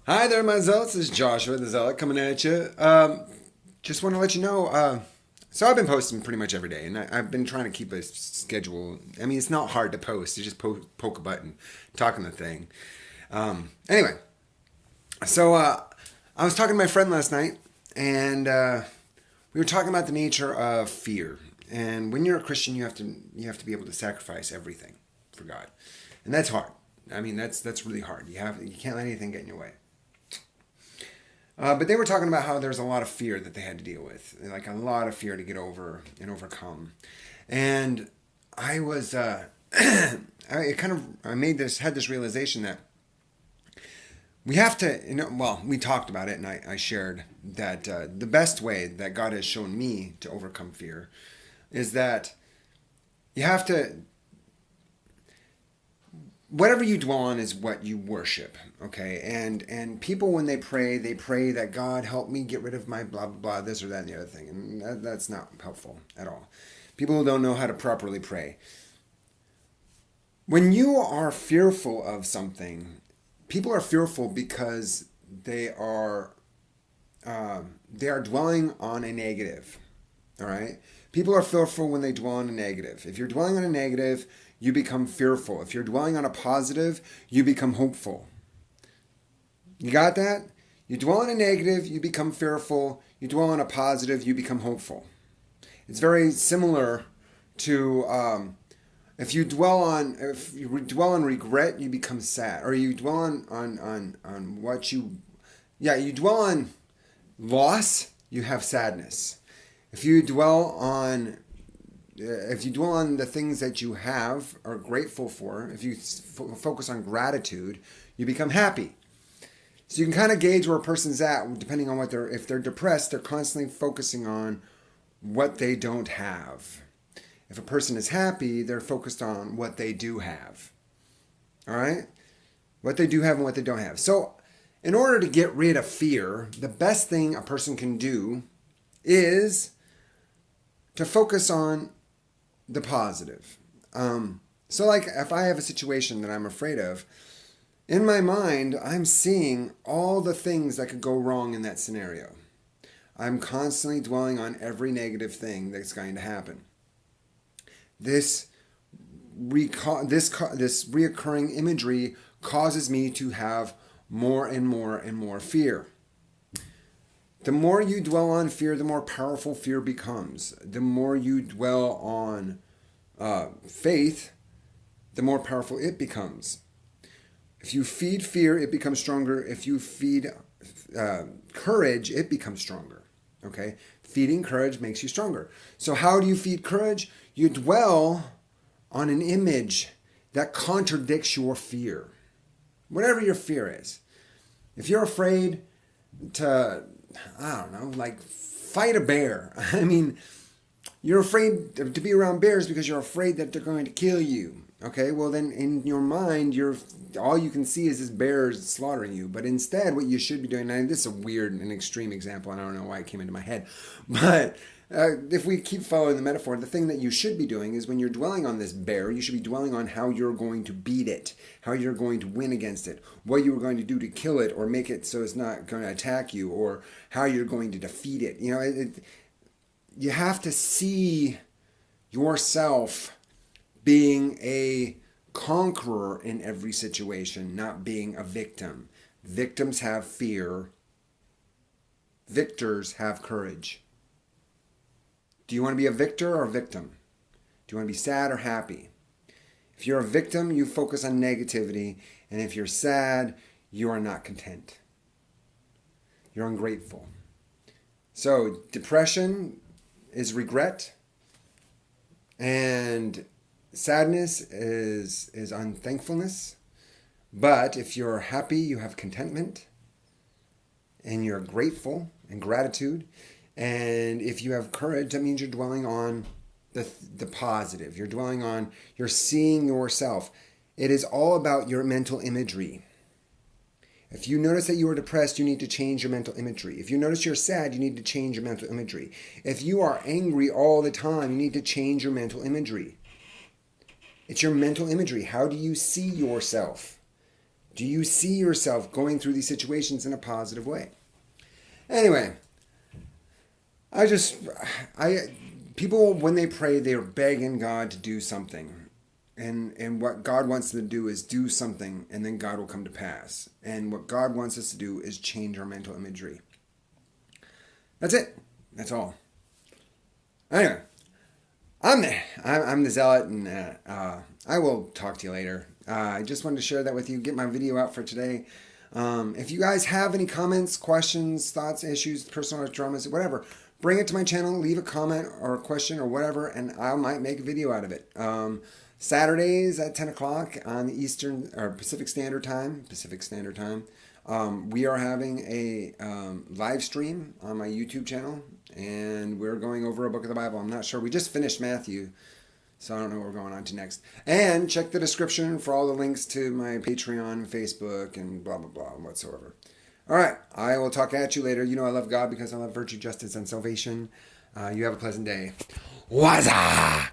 Hi there, my zealots. This is Joshua, the zealot, coming at you. Just want to let you know. So I've been posting pretty much every day, and I've been trying to keep a schedule. I mean, it's not hard to post. You just poke a button, talk on the thing. Anyway, so I was talking to my friend last night, and we were talking about the nature of fear. And when you're a Christian, you have to be able to sacrifice everything for God, and that's hard. I mean, that's really hard. You can't let anything get in your way. But they were talking about how there's a lot of fear that they had to deal with, like a lot of fear to get over and overcome. And I was, I had this realization that we have to, well, we talked about it, and I shared that the best way that God has shown me to overcome fear is that you have to, whatever you dwell on is what you worship, okay? And people, when they pray that God help me get rid of my blah blah blah, this or that and the other thing, and that's not helpful at all. People who don't know how to properly pray. When you are fearful of something, people are fearful because they are dwelling on a negative. All right. People are fearful when they dwell on a negative. If you're dwelling on a negative, you become fearful. If you're dwelling on a positive, you become hopeful. You got that? You dwell on a negative, you become fearful. You dwell on a positive, you become hopeful. It's very similar to if you dwell on regret, you become sad. Or you dwell on what you dwell on loss, you have sadness. If you dwell on the things that you have, are grateful for, if you focus on gratitude, you become happy. So you can kind of gauge where a person's at depending on if they're depressed, they're constantly focusing on what they don't have. If a person is happy, they're focused on what they do have. All right? What they do have and what they don't have. So in order to get rid of fear, the best thing a person can do is to focus on the positive. So like if I have a situation that I'm afraid of, in my mind, I'm seeing all the things that could go wrong in that scenario. I'm constantly dwelling on every negative thing that's going to happen. This reoccurring imagery causes me to have more and more and more fear. The more you dwell on fear, the more powerful fear becomes. The more you dwell on faith, the more powerful it becomes. If you feed fear, it becomes stronger. If you feed courage, it becomes stronger. Okay? Feeding courage makes you stronger. So how do you feed courage? You dwell on an image that contradicts your fear. Whatever your fear is. If you're afraid to, I don't know, like fight a bear. I mean, you're afraid to be around bears because you're afraid that they're going to kill you. Okay, well then in your mind, all you can see is this bear slaughtering you. But instead, what you should be doing, and this is a weird and extreme example, and I don't know why it came into my head, but if we keep following the metaphor, the thing that you should be doing is when you're dwelling on this bear, you should be dwelling on how you're going to beat it, how you're going to win against it, what you were going to do to kill it or make it so it's not going to attack you, or how you're going to defeat it. You have to see yourself being a conqueror in every situation, not being a victim. Victims have fear. Victors have courage. Do you want to be a victor or a victim? Do you want to be sad or happy? If you're a victim, you focus on negativity. And if you're sad, you are not content. You're ungrateful. So depression is regret. And sadness is unthankfulness. But if you're happy, you have contentment. And you're grateful and gratitude. And if you have courage, that means you're dwelling on the positive. You're seeing yourself. It is all about your mental imagery. If you notice that you are depressed, you need to change your mental imagery. If you notice you're sad, you need to change your mental imagery. If you are angry all the time, you need to change your mental imagery. It's your mental imagery. How do you see yourself? Do you see yourself going through these situations in a positive way? Anyway, people, when they pray, they're begging God to do something. And what God wants them to do is do something, and then God will come to pass. And what God wants us to do is change our mental imagery. That's it. That's all. Anyway, I'm the Zealot, and I will talk to you later. I just wanted to share that with you, get my video out for today. If you guys have any comments, questions, thoughts, issues, personal dramas, whatever, bring it to my channel, leave a comment or a question or whatever, and I might make a video out of it. Saturdays at 10 o'clock on the Eastern or Pacific Standard Time, we are having a live stream on my YouTube channel, and we're going over a book of the Bible. I'm not sure. We just finished Matthew, so I don't know what we're going on to next. And check the description for all the links to my Patreon, Facebook, and blah, blah, blah, whatsoever. All right. I will talk at you later. You know I love God because I love virtue, justice, and salvation. You have a pleasant day. Waza!